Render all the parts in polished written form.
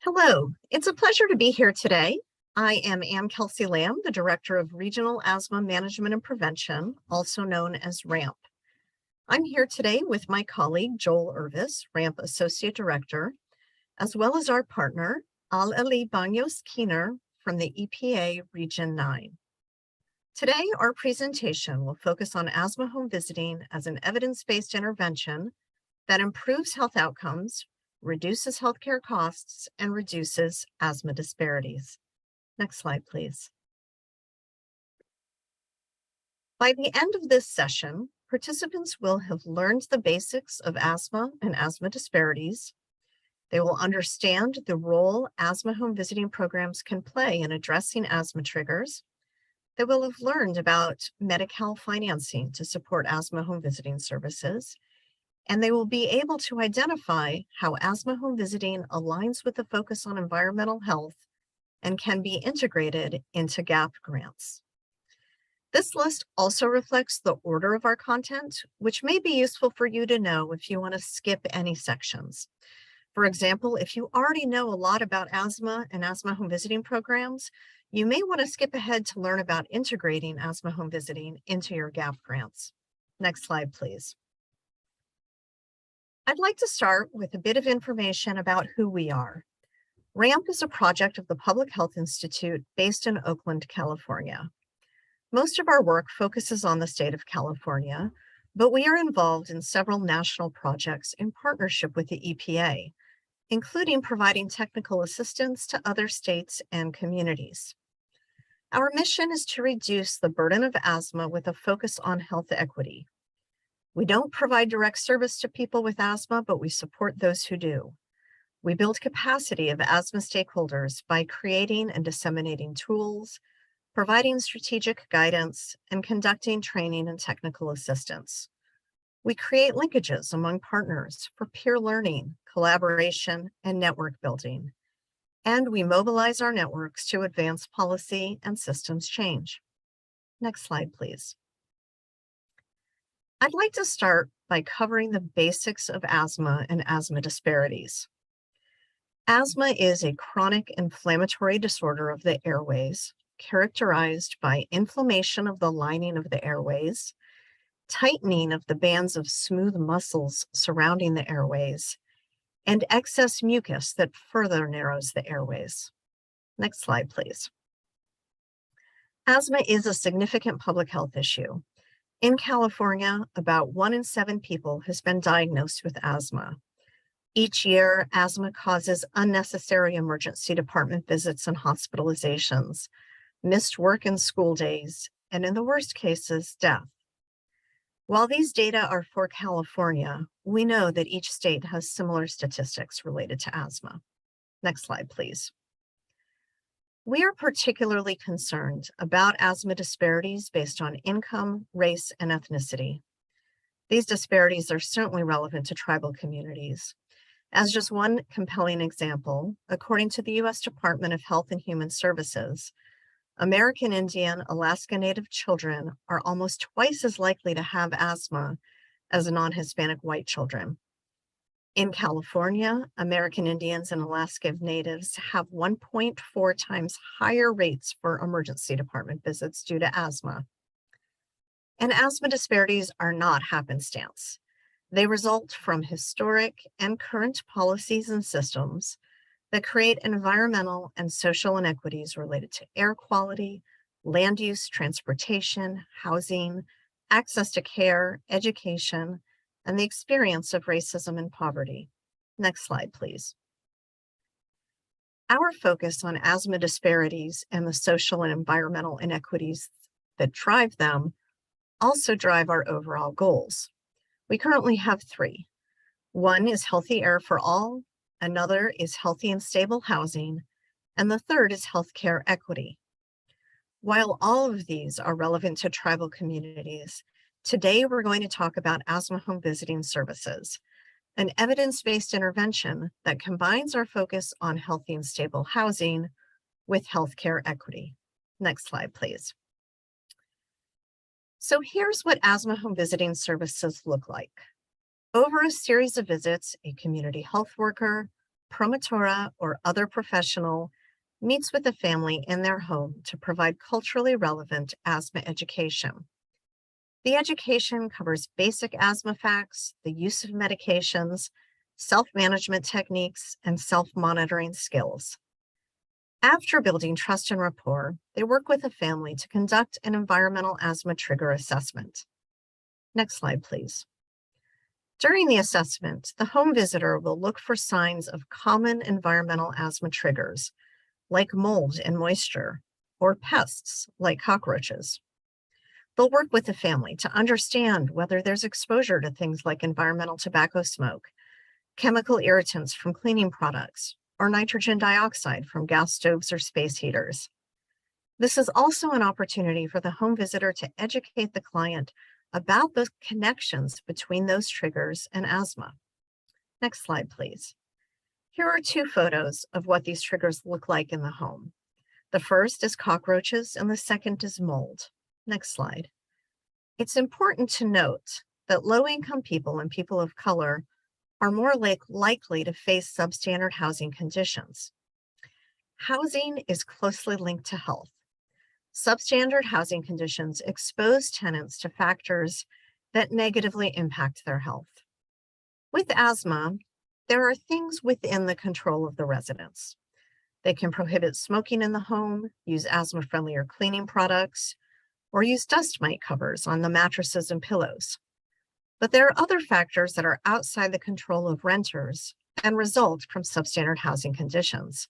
Hello, it's a pleasure to be here today. I am Ann Kelsey Lamb, the Director of Regional Asthma Management and Prevention, also known as RAMP. I'm here today with my colleague, Joel Irvis, RAMP Associate Director, as well as our partner, Al-Ali Baños-Keener from the EPA Region 9. Today, our presentation will focus on asthma home visiting as an evidence-based intervention that improves health outcomes, reduces healthcare costs, and reduces asthma disparities. Next slide, please. By the end of this session, participants will have learned the basics of asthma and asthma disparities. They will understand the role asthma home visiting programs can play in addressing asthma triggers. They will have learned about Medi-Cal financing to support asthma home visiting services, and they will be able to identify how asthma home visiting aligns with the focus on environmental health and can be integrated into GAP grants. This list also reflects the order of our content, which may be useful for you to know if you want to skip any sections. For example, if you already know a lot about asthma and asthma home visiting programs, you may want to skip ahead to learn about integrating asthma home visiting into your GAP grants. Next slide, please. I'd like to start with a bit of information about who we are. RAMP is a project of the Public Health Institute based in Oakland, California. Most of our work focuses on the state of California, but we are involved in several national projects in partnership with the EPA, including providing technical assistance to other states and communities. Our mission is to reduce the burden of asthma with a focus on health equity. We don't provide direct service to people with asthma, but we support those who do. We build capacity of asthma stakeholders by creating and disseminating tools, providing strategic guidance, and conducting training and technical assistance. We create linkages among partners for peer learning, collaboration, and network building. And we mobilize our networks to advance policy and systems change. Next slide, please. I'd like to start by covering the basics of asthma and asthma disparities. Asthma is a chronic inflammatory disorder of the airways, characterized by inflammation of the lining of the airways, tightening of the bands of smooth muscles surrounding the airways, and excess mucus that further narrows the airways. Next slide, please. Asthma is a significant public health issue. In California, about 1 in 7 people has been diagnosed with asthma. Each year, asthma causes unnecessary emergency department visits and hospitalizations, missed work and school days, and in the worst cases, death. While these data are for California, we know that each state has similar statistics related to asthma. Next slide, please. We are particularly concerned about asthma disparities based on income, race, and ethnicity. These disparities are certainly relevant to tribal communities. As just one compelling example, according to the U.S. Department of Health and Human Services, American Indian, Alaska Native children are almost twice as likely to have asthma as non-Hispanic white children. In California, American Indians and Alaska Natives have 1.4 times higher rates for emergency department visits due to asthma. And asthma disparities are not happenstance. They result from historic and current policies and systems that create environmental and social inequities related to air quality, land use, transportation, housing, access to care, education, and the experience of racism and poverty. Next slide, please. Our focus on asthma disparities and the social and environmental inequities that drive them also drive our overall goals. We currently have 3. One is healthy air for all, another is healthy and stable housing, and the third is healthcare equity. While all of these are relevant to tribal communities, today we're going to talk about asthma home visiting services, an evidence-based intervention that combines our focus on healthy and stable housing with healthcare equity. Next slide, please. So here's what asthma home visiting services look like. Over a series of visits, a community health worker, promotora or other professional meets with the family in their home to provide culturally relevant asthma education. The education covers basic asthma facts, the use of medications, self-management techniques, and self-monitoring skills. After building trust and rapport, they work with the family to conduct an environmental asthma trigger assessment. Next slide, please. During the assessment, the home visitor will look for signs of common environmental asthma triggers, like mold and moisture, or pests, like cockroaches. They'll work with the family to understand whether there's exposure to things like environmental tobacco smoke, chemical irritants from cleaning products, or nitrogen dioxide from gas stoves or space heaters. This is also an opportunity for the home visitor to educate the client about the connections between those triggers and asthma. Next slide, please. Here are two photos of what these triggers look like in the home. The first is cockroaches and the second is mold. Next slide. It's important to note that low-income people and people of color are more likely to face substandard housing conditions. Housing is closely linked to health. Substandard housing conditions expose tenants to factors that negatively impact their health. With asthma, there are things within the control of the residents. They can prohibit smoking in the home, use asthma-friendlier cleaning products, or use dust mite covers on the mattresses and pillows. But there are other factors that are outside the control of renters and result from substandard housing conditions.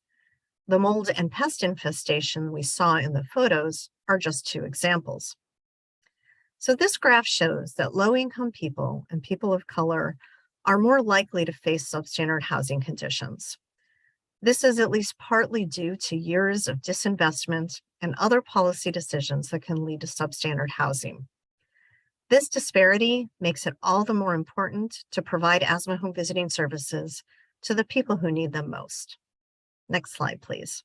The mold and pest infestation we saw in the photos are just two examples. So this graph shows that low-income people and people of color are more likely to face substandard housing conditions. This is at least partly due to years of disinvestment and other policy decisions that can lead to substandard housing. This disparity makes it all the more important to provide asthma home visiting services to the people who need them most. Next slide, please.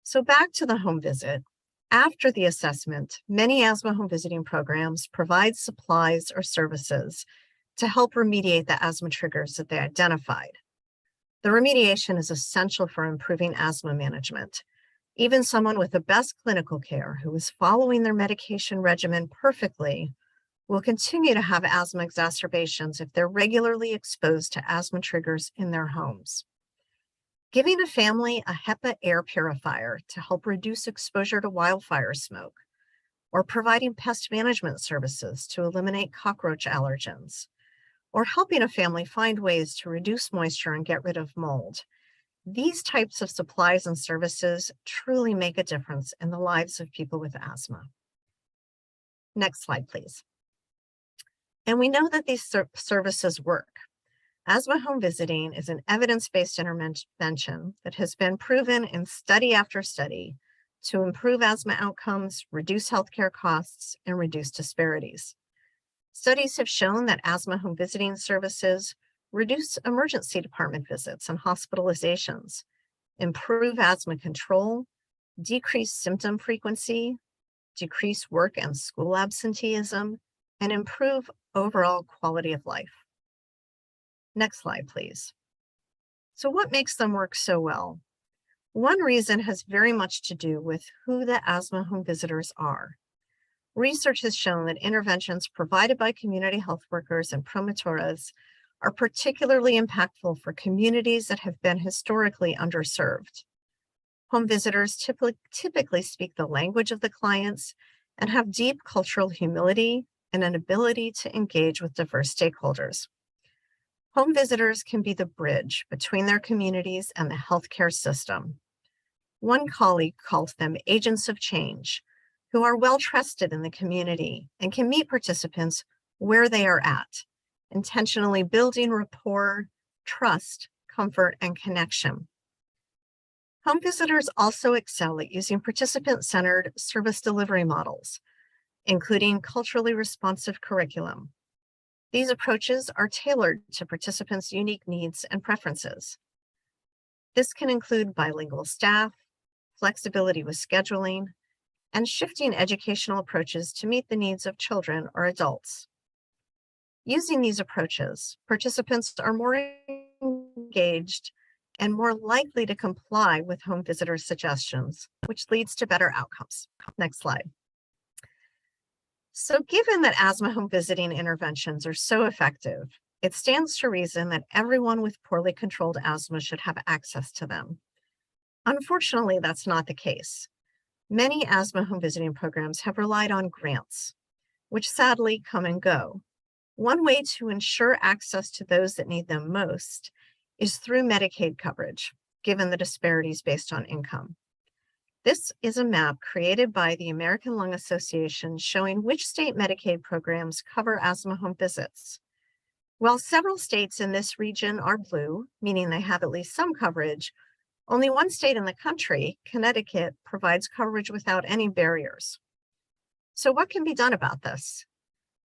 So back to the home visit. After the assessment, many asthma home visiting programs provide supplies or services to help remediate the asthma triggers that they identified. The remediation is essential for improving asthma management. Even someone with the best clinical care who is following their medication regimen perfectly will continue to have asthma exacerbations if they're regularly exposed to asthma triggers in their homes. Giving a family a HEPA air purifier to help reduce exposure to wildfire smoke, or providing pest management services to eliminate cockroach allergens, or helping a family find ways to reduce moisture and get rid of mold. These types of supplies and services truly make a difference in the lives of people with asthma. Next slide, please. And we know that these services work. Asthma home visiting is an evidence-based intervention that has been proven in study after study to improve asthma outcomes, reduce healthcare costs, and reduce disparities. Studies have shown that asthma home visiting services reduce emergency department visits and hospitalizations, improve asthma control, decrease symptom frequency, decrease work and school absenteeism, and improve overall quality of life. Next slide, please. So what makes them work so well? One reason has very much to do with who the asthma home visitors are. Research has shown that interventions provided by community health workers and promotoras are particularly impactful for communities that have been historically underserved. Home visitors typically speak the language of the clients and have deep cultural humility and an ability to engage with diverse stakeholders. Home visitors can be the bridge between their communities and the healthcare system. One colleague called them agents of change, who are well trusted in the community and can meet participants where they are at, intentionally building rapport, trust, comfort, and connection. Home visitors also excel at using participant-centered service delivery models, including culturally responsive curriculum. These approaches are tailored to participants' unique needs and preferences. This can include bilingual staff, flexibility with scheduling, and shifting educational approaches to meet the needs of children or adults. Using these approaches, participants are more engaged and more likely to comply with home visitor suggestions, which leads to better outcomes. Next slide. So given that asthma home visiting interventions are so effective, it stands to reason that everyone with poorly controlled asthma should have access to them. Unfortunately, that's not the case. Many asthma home visiting programs have relied on grants, which sadly come and go. One way to ensure access to those that need them most is through Medicaid coverage, given the disparities based on income. This is a map created by the American Lung Association showing which state Medicaid programs cover asthma home visits. While several states in this region are blue, meaning they have at least some coverage, only one state in the country, Connecticut, provides coverage without any barriers. So what can be done about this?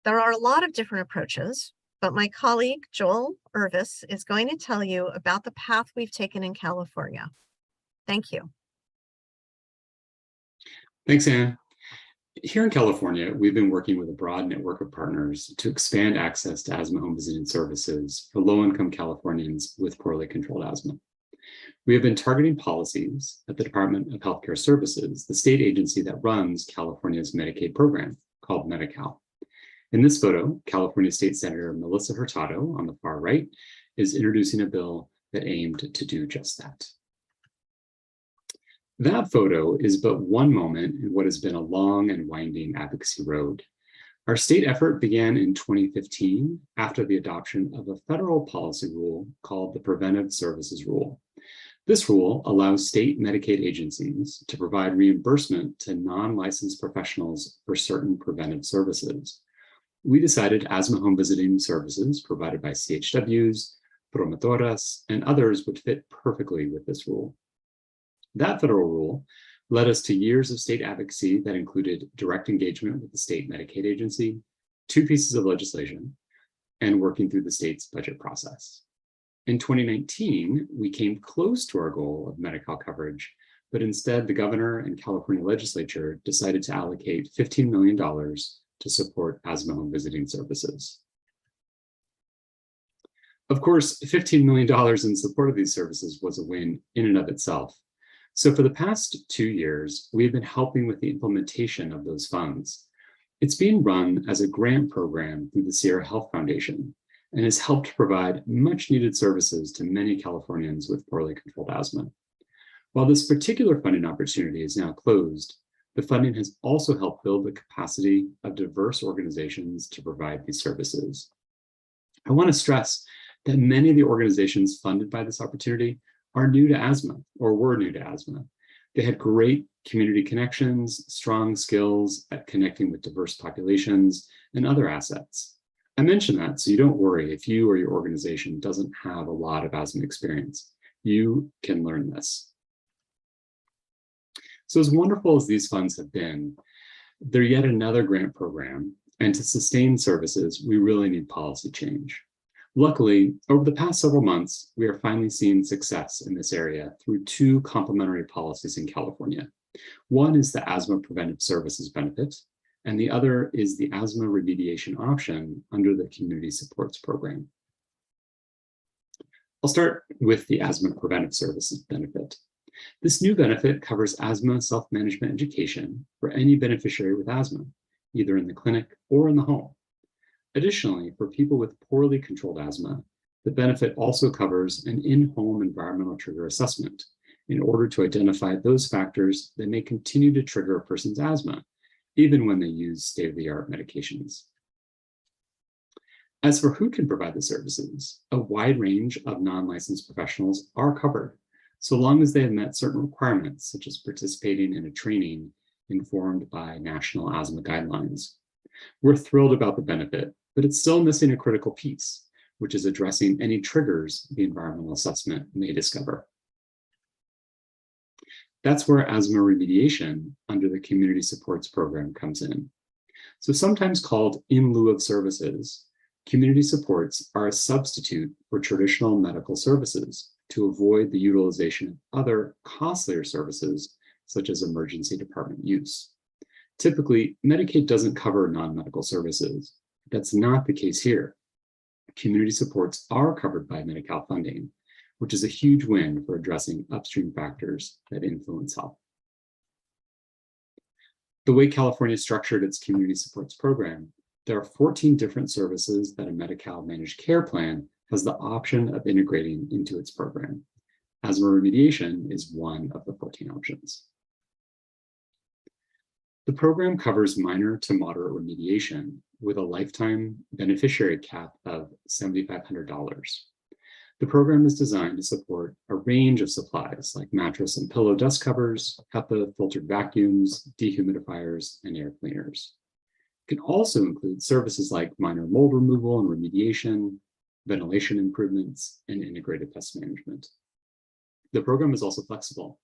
There are a lot of different approaches, but my colleague, Joel Irvis, is going to tell you about the path we've taken in California. Thank you. Thanks, Anne. Here in California, we've been working with a broad network of partners to expand access to asthma home visiting services for low-income Californians with poorly controlled asthma. We have been targeting policies at the Department of Healthcare Services, the state agency that runs California's Medicaid program called Medi-Cal. In this photo, California State Senator Melissa Hurtado on the far right is introducing a bill that aimed to do just that. That photo is but one moment in what has been a long and winding advocacy road. Our state effort began in 2015 after the adoption of a federal policy rule called the Preventive Services Rule. This rule allows state Medicaid agencies to provide reimbursement to non-licensed professionals for certain preventive services. We decided asthma home visiting services provided by CHWs, promotoras, and others would fit perfectly with this rule. That federal rule led us to years of state advocacy that included direct engagement with the state Medicaid agency, 2 pieces of legislation, and working through the state's budget process. In 2019, we came close to our goal of Medi-Cal coverage, but instead the governor and California legislature decided to allocate $15 million to support asthma home visiting services. Of course, $15 million in support of these services was a win in and of itself. So for the past 2 years, we have been helping with the implementation of those funds. It's being run as a grant program through the Sierra Health Foundation and has helped provide much needed services to many Californians with poorly controlled asthma. While this particular funding opportunity is now closed, the funding has also helped build the capacity of diverse organizations to provide these services. I want to stress that many of the organizations funded by this opportunity are new to asthma or were new to asthma. They had great community connections, strong skills at connecting with diverse populations, and other assets. I mention that so you don't worry if you or your organization doesn't have a lot of asthma experience. You can learn this. So as wonderful as these funds have been, they're yet another grant program, and to sustain services, we really need policy change. Luckily, over the past several months, we are finally seeing success in this area through 2 complementary policies in California. One is the Asthma Preventive Services benefit, and the other is the Asthma Remediation option under the Community Supports Program. I'll start with the Asthma Preventive Services benefit. This new benefit covers asthma self-management education for any beneficiary with asthma, either in the clinic or in the home. Additionally, for people with poorly controlled asthma, the benefit also covers an in-home environmental trigger assessment in order to identify those factors that may continue to trigger a person's asthma, even when they use state-of-the-art medications. As for who can provide the services, a wide range of non-licensed professionals are covered, so long as they have met certain requirements, such as participating in a training informed by national asthma guidelines. We're thrilled about the benefit, but it's still missing a critical piece, which is addressing any triggers the environmental assessment may discover. That's where asthma remediation under the Community Supports Program comes in. So sometimes called in lieu of services, community supports are a substitute for traditional medical services to avoid the utilization of other costlier services, such as emergency department use. Typically, Medicaid doesn't cover non-medical services. That's not the case here. Community supports are covered by Medi-Cal funding, which is a huge win for addressing upstream factors that influence health. The way California structured its community supports program, there are 14 different services that a Medi-Cal managed care plan has the option of integrating into its program. Asthma remediation is one of the 14 options. The program covers minor to moderate remediation with a lifetime beneficiary cap of $7,500. The program is designed to support a range of supplies like mattress and pillow dust covers, HEPA filtered vacuums, dehumidifiers, and air cleaners. It can also include services like minor mold removal and remediation, ventilation improvements, and integrated pest management. The program is also flexible.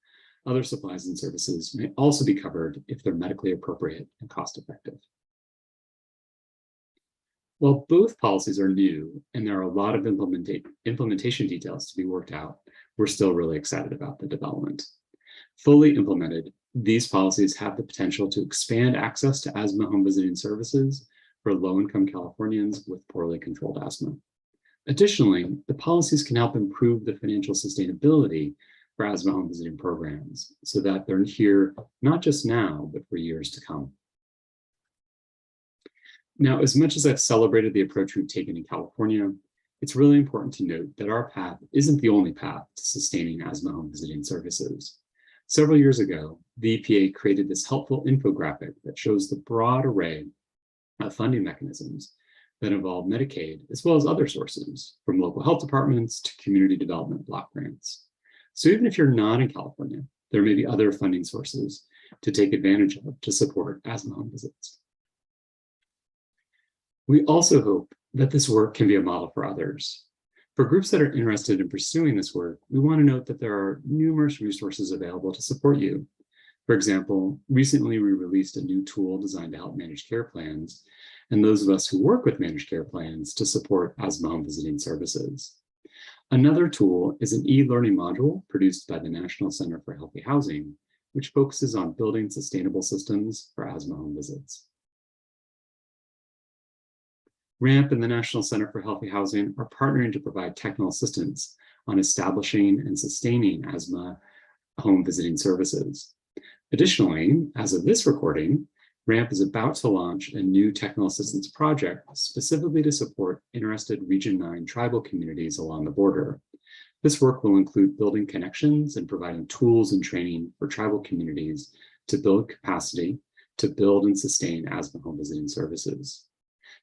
Other supplies and services may also be covered if they're medically appropriate and cost-effective. While both policies are new and there are a lot of implementation details to be worked out, we're still really excited about the development. Fully implemented, these policies have the potential to expand access to asthma home visiting services for low-income Californians with poorly controlled asthma. Additionally, the policies can help improve the financial sustainability for asthma home visiting programs so that they're here not just now, but for years to come. Now, as much as I've celebrated the approach we've taken in California, it's really important to note that our path isn't the only path to sustaining asthma home visiting services. Several years ago, the EPA created this helpful infographic that shows the broad array of funding mechanisms that involve Medicaid, as well as other sources, from local health departments to community development block grants. So even if you're not in California, there may be other funding sources to take advantage of to support asthma home visits. We also hope that this work can be a model for others. For groups that are interested in pursuing this work, we want to note that there are numerous resources available to support you. For example, recently we released a new tool designed to help managed care plans and those of us who work with managed care plans to support asthma home visiting services. Another tool is an e-learning module produced by the National Center for Healthy Housing, which focuses on building sustainable systems for asthma home visits. RAMP and the National Center for Healthy Housing are partnering to provide technical assistance on establishing and sustaining asthma home visiting services. Additionally, as of this recording, RAMP is about to launch a new technical assistance project specifically to support interested Region 9 tribal communities along the border. This work will include building connections and providing tools and training for tribal communities to build capacity to build and sustain asthma home visiting services.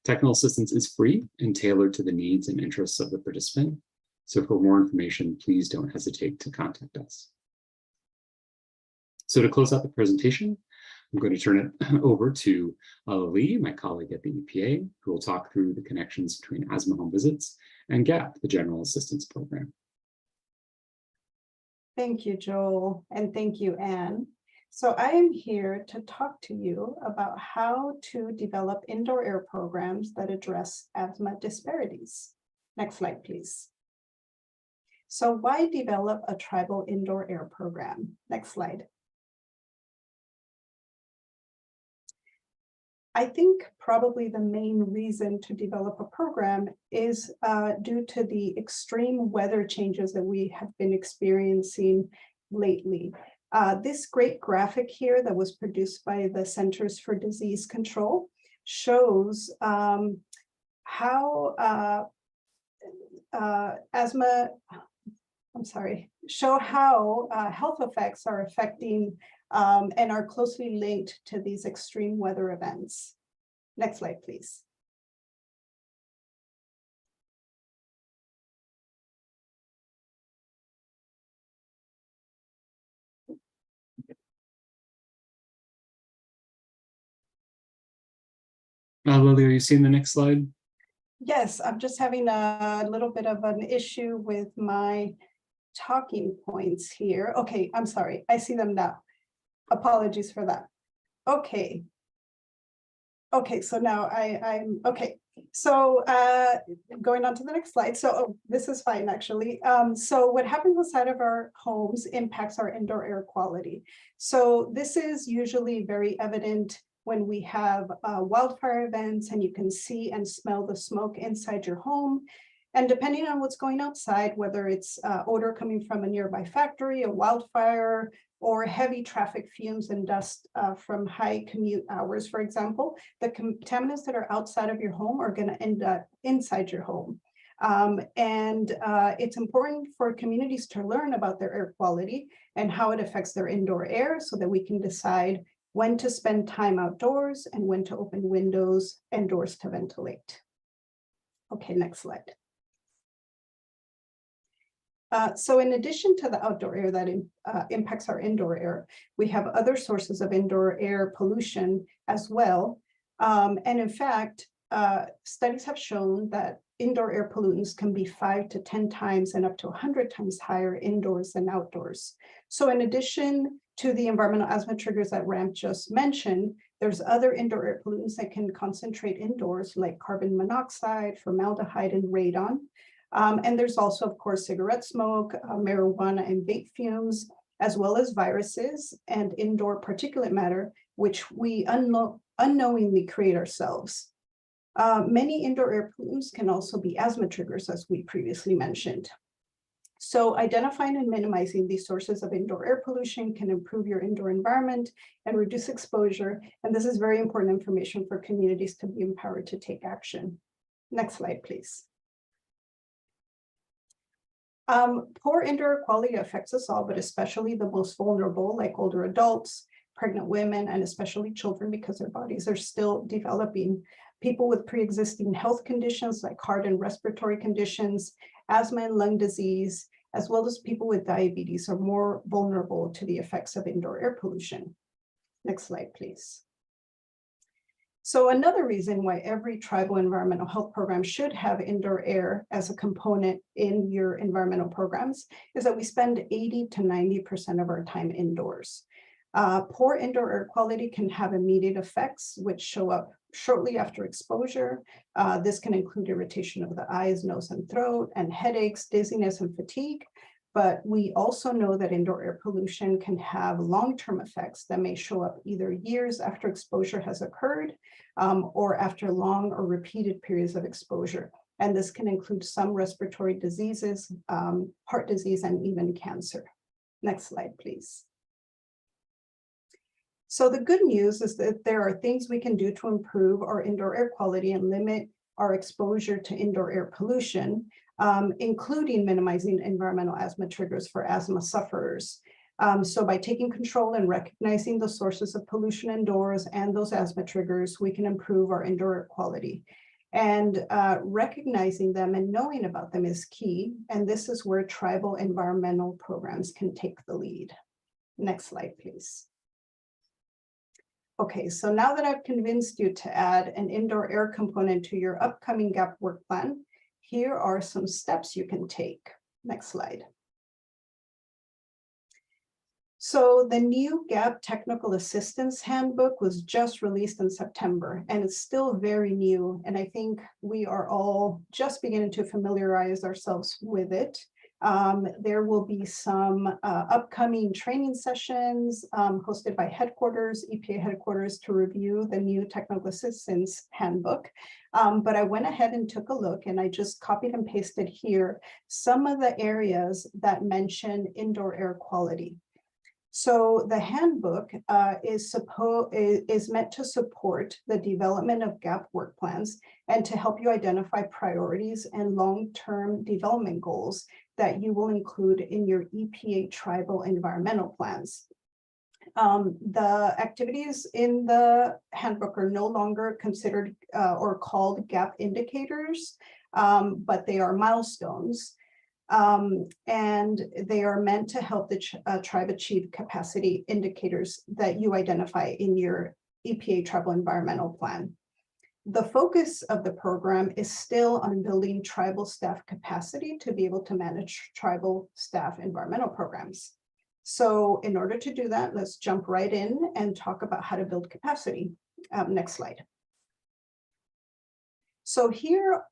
Technical assistance is free and tailored to the needs and interests of the participant. So for more information, please don't hesitate to contact us. So to close out the presentation, I'm going to turn it over to Lee, my colleague at the EPA, who will talk through the connections between asthma home visits and GAP, the General Assistance Program. Thank you, Joel, and thank you, Anne. So I am here to talk to you about how to develop indoor air programs that address asthma disparities. Next slide, please. So why develop a tribal indoor air program? Next slide. I think probably the main reason to develop a program is due to the extreme weather changes that we have been experiencing lately. This great graphic here that was produced by the Centers for Disease Control shows how health effects are affecting and are closely linked to these extreme weather events. Next slide, please. Lily, are you seeing the next slide? Yes, I'm just having a little bit of an issue with my talking points here. Okay, I'm sorry, I see them now. Apologies for that. Okay. Okay, so now I'm okay. So going on to the next slide. So this is fine, actually. So what happens inside of our homes impacts our indoor air quality. So this is usually very evident when we have wildfire events and you can see and smell the smoke inside your home. And depending on what's going outside, whether it's odor coming from a nearby factory, a wildfire, or heavy traffic fumes and dust from high commute hours, for example, the contaminants that are outside of your home are going to end up inside your home. It's important for communities to learn about their air quality and how it affects their indoor air so that we can decide when to spend time outdoors and when to open windows and doors to ventilate. Okay, next slide. So in addition to the outdoor air that impacts our indoor air, we have other sources of indoor air pollution as well. And in fact, studies have shown that indoor air pollutants can be 5 to 10 times and up to 100 times higher indoors than outdoors. So in addition to the environmental asthma triggers that Ram just mentioned, there's other indoor air pollutants that can concentrate indoors, like carbon monoxide, formaldehyde, and radon. And there's also, of course, cigarette smoke, marijuana and vape fumes, as well as viruses and indoor particulate matter, which we unknowingly create ourselves. Many indoor air pollutants can also be asthma triggers, as we previously mentioned. So identifying and minimizing these sources of indoor air pollution can improve your indoor environment and reduce exposure. And this is very important information for communities to be empowered to take action. Next slide, please. Poor indoor air quality affects us all, but especially the most vulnerable, like older adults, pregnant women, and especially children, because their bodies are still developing. People with pre-existing health conditions like heart and respiratory conditions, asthma and lung disease, as well as people with diabetes are more vulnerable to the effects of indoor air pollution. Next slide, please. So another reason why every tribal environmental health program should have indoor air as a component in your environmental programs is that we spend 80 to 90% of our time indoors. Poor indoor air quality can have immediate effects which show up shortly after exposure. This can include irritation of the eyes, nose, and throat, and headaches, dizziness, and fatigue. But we also know that indoor air pollution can have long-term effects that may show up either years after exposure has occurred or after long or repeated periods of exposure. And this can include some respiratory diseases, heart disease, and even cancer. Next slide, please. So the good news is that there are things we can do to improve our indoor air quality and limit our exposure to indoor air pollution, including minimizing environmental asthma triggers for asthma sufferers. So by taking control and recognizing the sources of pollution indoors and those asthma triggers, we can improve our indoor air quality. And recognizing them and knowing about them is key. And this is where tribal environmental programs can take the lead. Next slide, please. Okay, so now that I've convinced you to add an indoor air component to your upcoming GAP work plan, here are some steps you can take. Next slide. So the new GAP Technical Assistance Handbook was just released in September, and it's still very new. And I think we are all just beginning to familiarize ourselves with it. There will be some upcoming training sessions hosted by headquarters, EPA headquarters, to review the new Technical Assistance Handbook. But I went ahead and took a look, and I just copied and pasted here some of the areas that mention indoor air quality. So the handbook is meant to support the development of GAP work plans and to help you identify priorities and long-term development goals that you will include in your EPA tribal environmental plans. The activities in the handbook are no longer considered or called GAP indicators, but they are milestones. And they are meant to help the tribe achieve capacity indicators that you identify in your EPA tribal environmental plan. The focus of the program is still on building tribal staff capacity to be able to manage tribal staff environmental programs. So in order to do that, let's jump right in and talk about how to build capacity. Next slide. So here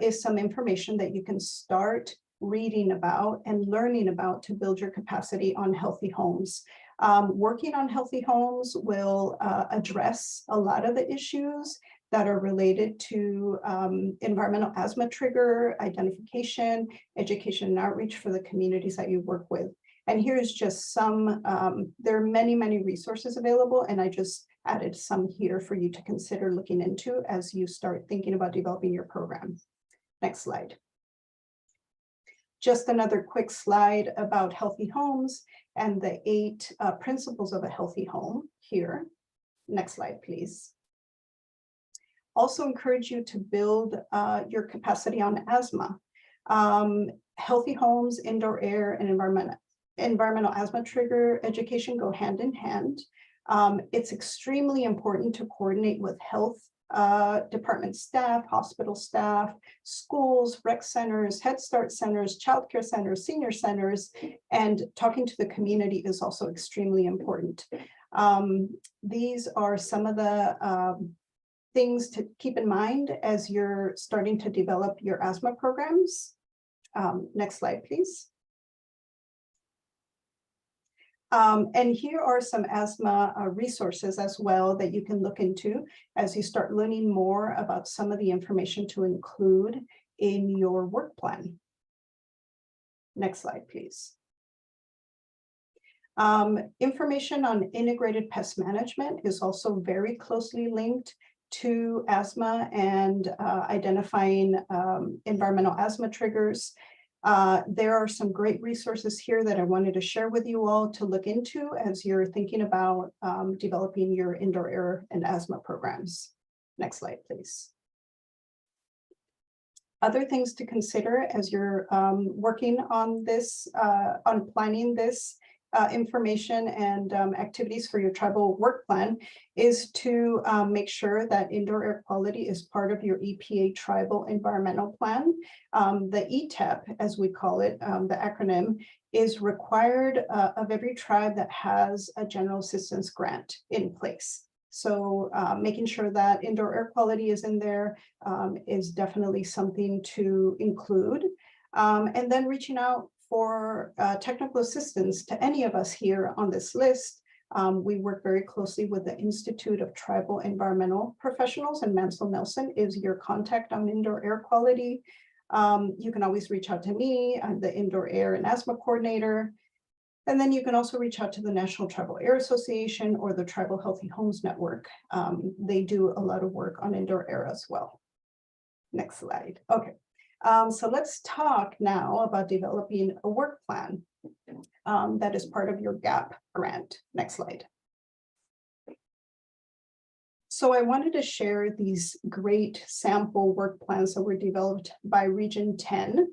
is some information that you can start reading about and learning about to build your capacity on healthy homes. Working on healthy homes will address a lot of the issues that are related to environmental asthma trigger identification, education, and outreach for the communities that you work with. And here's just some, there are many, many resources available, and I just added some here for you to consider looking into as you start thinking about developing your program. Next slide. Just another quick slide about healthy homes and the 8 principles of a healthy home here. Next slide, please. Also encourage you to build your capacity on asthma. Healthy homes, indoor air, and environmental asthma trigger education go hand in hand. It's extremely important to coordinate with health department staff, hospital staff, schools, rec centers, Head Start centers, childcare centers, senior centers, and talking to the community is also extremely important. These are some of the things to keep in mind as you're starting to develop your asthma programs. Next slide, please. And here are some asthma resources as well that you can look into as you start learning more about some of the information to include in your work plan. Next slide, please. Information on integrated pest management is also very closely linked to asthma and identifying environmental asthma triggers. There are some great resources here that I wanted to share with you all to look into as you're thinking about developing your indoor air and asthma programs. Next slide, please. Other things to consider as you're working on this, on planning this information and activities for your tribal work plan is to make sure that indoor air quality is part of your EPA tribal environmental plan. The ETEP, as we call it, the acronym, is required of every tribe that has a general assistance grant in place. So making sure that indoor air quality is in there is definitely something to include. And then reaching out for technical assistance to any of us here on this list. We work very closely with the Institute of Tribal Environmental Professionals, and Mansell Nelson is your contact on indoor air quality. You can always reach out to me. I'm the indoor air and asthma coordinator. And then you can also reach out to the National Tribal Air Association or the Tribal Healthy Homes Network. They do a lot of work on indoor air as well. Next slide. Okay. So let's talk now about developing a work plan that is part of your GAP grant. Next slide. So I wanted to share these great sample work plans that were developed by Region 10.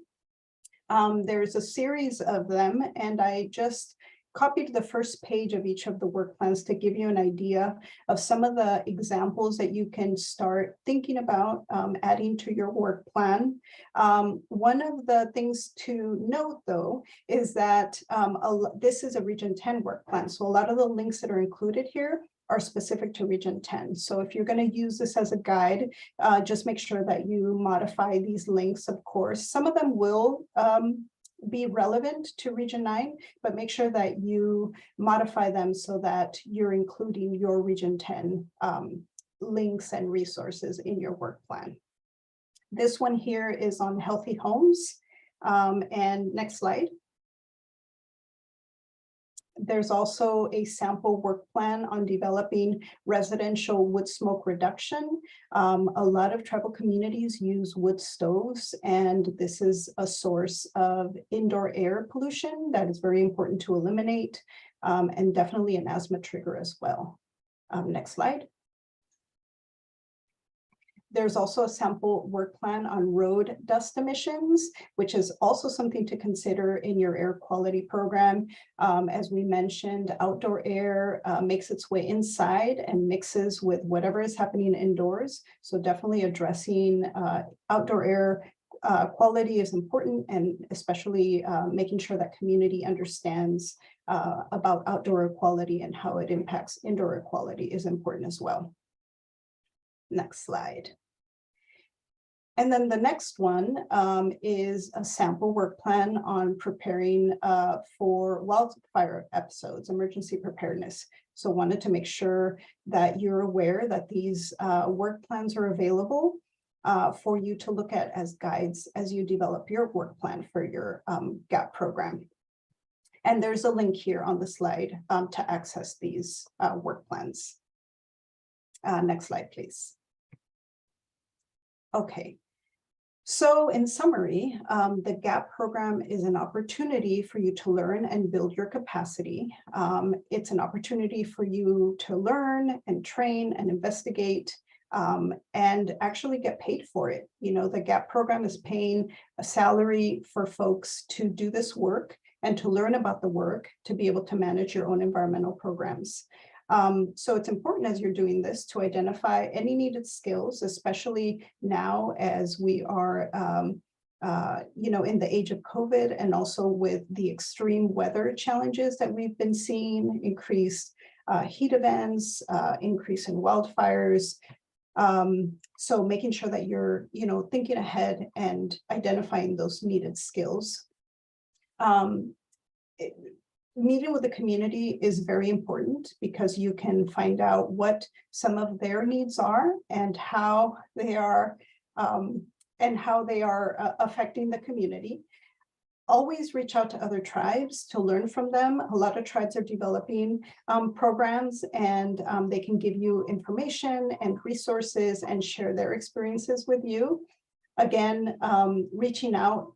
There's a series of them, and I just copied the first page of each of the work plans to give you an idea of some of the examples that you can start thinking about adding to your work plan. One of the things to note, though, is that this is a Region 10 work plan. So a lot of the links that are included here are specific to Region 10. So if you're going to use this as a guide, just make sure that you modify these links, of course. Some of them will be relevant to Region 9, but make sure that you modify them so that you're including your Region 10 links and resources in your work plan. This one here is on healthy homes. And next slide. There's also a sample work plan on developing residential wood smoke reduction. A lot of tribal communities use wood stoves, and this is a source of indoor air pollution that is very important to eliminate, and definitely an asthma trigger as well. Next slide. There's also a sample work plan on road dust emissions, which is also something to consider in your air quality program. As we mentioned, outdoor air makes its way inside and mixes with whatever is happening indoors. So definitely addressing outdoor air quality is important, and especially making sure that community understands about outdoor air quality and how it impacts indoor air quality is important as well. Next slide. And then the next one is a sample work plan on preparing for wildfire episodes, emergency preparedness. So wanted to make sure that you're aware that these work plans are available for you to look at as guides as you develop your work plan for your GAP program. And there's a link here on the slide to access these work plans. Next slide, please. Okay. So in summary, the GAP program is an opportunity for you to learn and build your capacity. It's an opportunity for you to learn and train and investigate and actually get paid for it. You know, the GAP program is paying a salary for folks to do this work and to learn about the work, to be able to manage your own environmental programs. So it's important as you're doing this to identify any needed skills, especially now as we are, you know, in the age of COVID and also with the extreme weather challenges that we've been seeing, increased heat events, increase in wildfires. So making sure that you're, you know, thinking ahead and identifying those needed skills. Meeting with the community is very important because you can find out what some of their needs are and how they are affecting the community. Always reach out to other tribes to learn from them. A lot of tribes are developing programs, and they can give you information and resources and share their experiences with you. Again, reaching out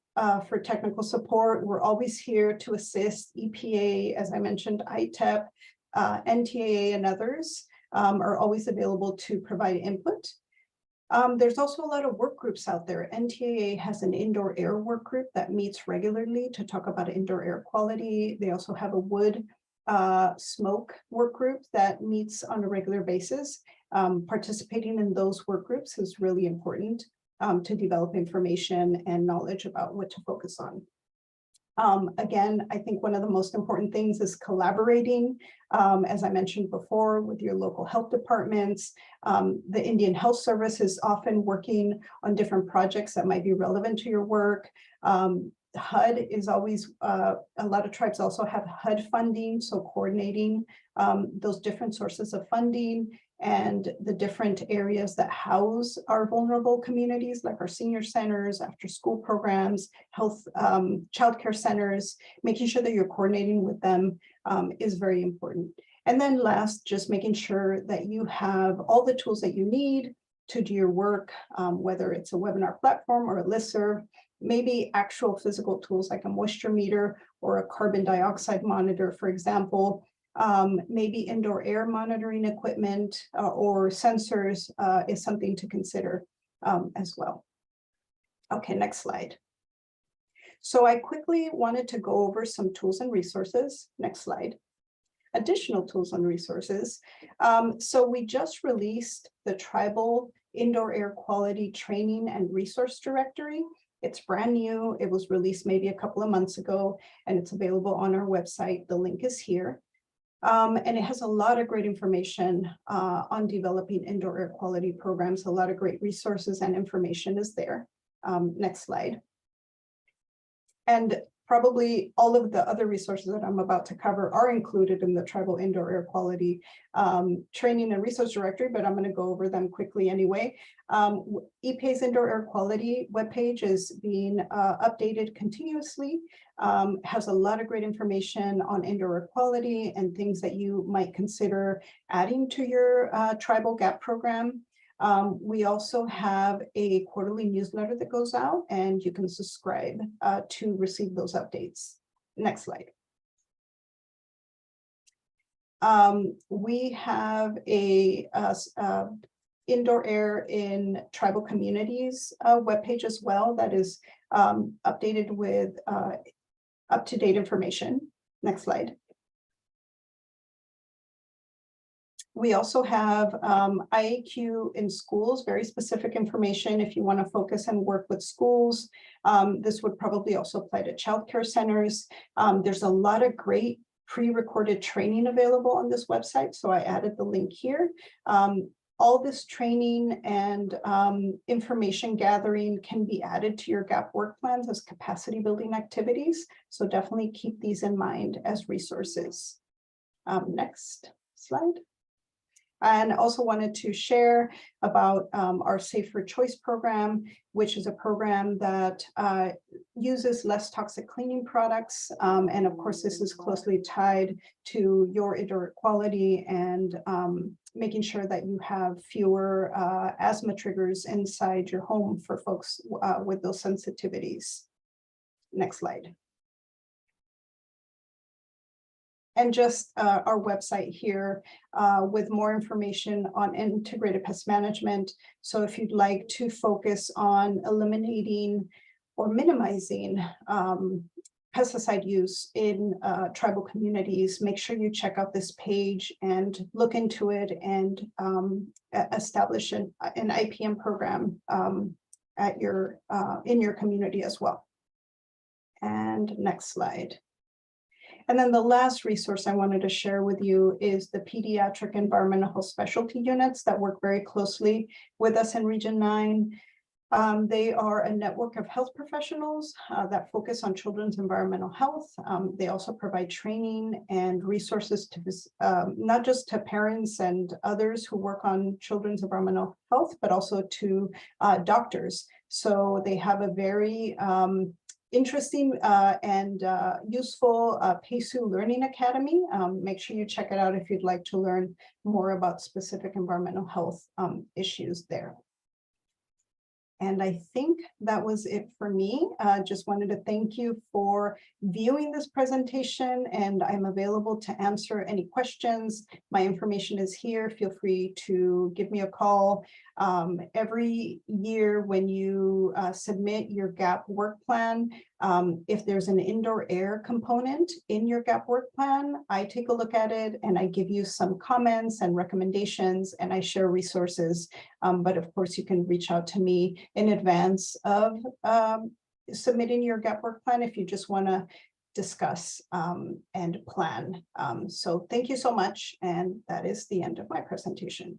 for technical support. We're always here to assist. EPA, as I mentioned, ITEP, NTAA, and others are always available to provide input. There's also a lot of work groups out there. NTAA has an indoor air work group that meets regularly to talk about indoor air quality. They also have a wood smoke work group that meets on a regular basis. Participating in those work groups is really important to develop information and knowledge about what to focus on. Again, I think one of the most important things is collaborating, as I mentioned before, with your local health departments. The Indian Health Service is often working on different projects that might be relevant to your work. HUD is always, a lot of tribes also have HUD funding, so coordinating those different sources of funding and the different areas that house our vulnerable communities, like our senior centers, after school programs, health, childcare centers. Making sure that you're coordinating with them is very important. And then last, just making sure that you have all the tools that you need to do your work, whether it's a webinar platform or a listserv, maybe actual physical tools like a moisture meter or a carbon dioxide monitor, for example. Maybe indoor air monitoring equipment or sensors is something to consider as well. Okay, next slide. So I quickly wanted to go over some tools and resources. Next slide. Additional tools and resources. So we just released the Tribal Indoor Air Quality Training and Resource Directory. It's brand new. It was released maybe a couple of months ago, and it's available on our website. The link is here. And it has a lot of great information on developing indoor air quality programs. A lot of great resources and information is there. Next slide. And probably all of the other resources that I'm about to cover are included in the Tribal Indoor Air Quality Training and Resource Directory, but I'm going to go over them quickly anyway. EPA's Indoor Air Quality webpage is being updated continuously, has a lot of great information on indoor air quality and things that you might consider adding to your tribal GAP program. We also have a quarterly newsletter that goes out, and you can subscribe to receive those updates. Next slide. We have a indoor air in tribal communities webpage as well that is updated with up-to-date information. Next slide. We also have IAQ in schools, very specific information if you want to focus and work with schools. This would probably also apply to childcare centers. There's a lot of great pre-recorded training available on this website, so I added the link here. All this training and information gathering can be added to your GAP work plans as capacity building activities, so definitely keep these in mind as resources. Next. slide. And also wanted to share about our Safer Choice program, which is a program that uses less toxic cleaning products. And of course, this is closely tied to your indoor quality and making sure that you have fewer asthma triggers inside your home for folks with those sensitivities. Next slide. And just our website here with more information on integrated pest management. So if you'd like to focus on eliminating or minimizing pesticide use in tribal communities, make sure you check out this page and look into it and establish an IPM program at your in your community as well. And next slide. And then the last resource I wanted to share with you is the pediatric environmental health specialty units that work very closely with us in Region 9. They are a network of health professionals that focus on children's environmental health. They also provide training and resources to not just to parents and others who work on children's environmental health, but also to doctors. So they have a very interesting and useful PASU Learning Academy. Make sure you check it out if you'd like to learn more about specific environmental health issues there. And I think that was it for me. Just wanted to thank you for viewing this presentation, and I'm available to answer any questions. My information is here. Feel free to give me a call. Every year when you submit your GAP work plan, if there's an indoor air component in your GAP work plan, I take a look at it and I give you some comments and recommendations, and I share resources. But of course, you can reach out to me in advance of submitting your GAP work plan if you just want to discuss and plan. So thank you so much. And that is the end of my presentation.